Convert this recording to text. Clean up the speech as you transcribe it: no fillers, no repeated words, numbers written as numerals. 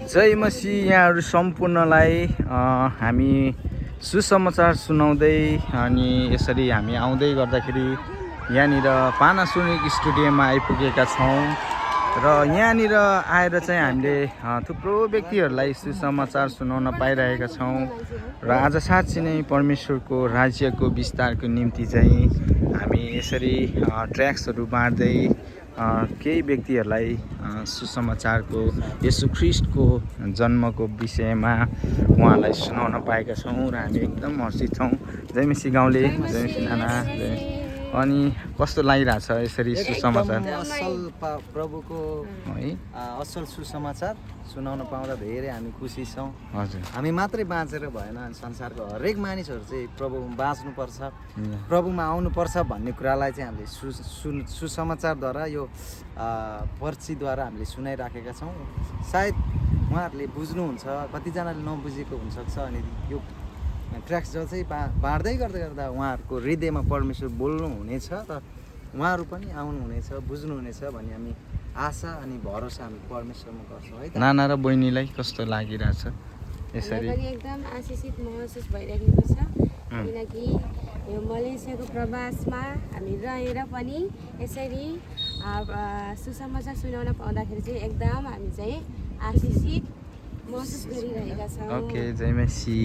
जय मसीह यहाँहरू सम्पूर्णलाई हामी सुसमाचार सुनाउँदै अनि यसरी हामी आउँदै गर्दाखेरि यहाँनिर पानासोनिक स्टेडियममा आइपुगेका छौँ र यहाँनिर आएर चाहिँ हामीले थुप्रो व्यक्तिहरूलाई सुसमाचार सुनाउन पाइरहेका छौँ र आज साँच्चै नै परमेश्वरको राज्यको विस्तारको निम्ति चाहिँ हामी यसरी ट्र्याक्सहरू बाँड्दै केही व्यक्तिहरूलाई सुसमाचारको येशू ख्रीष्टको जन्मको विषयमा उहाँलाई सुनाउन पाएका छौँ र हामी एकदम हर्षित छौँ। जय मसी गाउँले, जय मसी नाना, अनि कस्तो लागिरहेछ यसरी सुसमाचार? असल प्रभुको है असल सुसमाचार सुनाउन पाउँदा धेरै हामी खुसी छौँ। हजुर, हामी मात्रै बाँचेर भएन, संसारको हरेक मानिसहरू चाहिँ प्रभुमा बाँच्नुपर्छ, प्रभुमा आउनुपर्छ भन्ने कुरालाई चाहिँ हामीले सुसमाचारद्वारा यो पर्चीद्वारा हामीले सुनाइराखेका छौँ। सायद उहाँहरूले बुझ्नुहुन्छ, कतिजनाले नबुझेको हुनसक्छ। अनि यो ट्र्याक्स जो चाहिँ बाँड्दै गर्दा उहाँहरूको हृदयमा परमेश्वर बोल्नु हुनेछ र उहाँहरू पनि आउनुहुनेछ, बुझ्नुहुनेछ भन्ने हामी आशा अनि भरोसा हामी परमेश्वरमा गर्छौँ है। नाना र बहिनीलाई कस्तो लागिरहेछ यसरी? एकदम आशिषित महसुस भइरहेको छ, किनकि यो मलेसियाको प्रवासमा हामी रहेर पनि यसरी सुसमाचार सुनाउन पाउँदाखेरि चाहिँ एकदम हामी चाहिँ आशिषित महसुस गरिरहेका छौँ। ओके, जय मसी।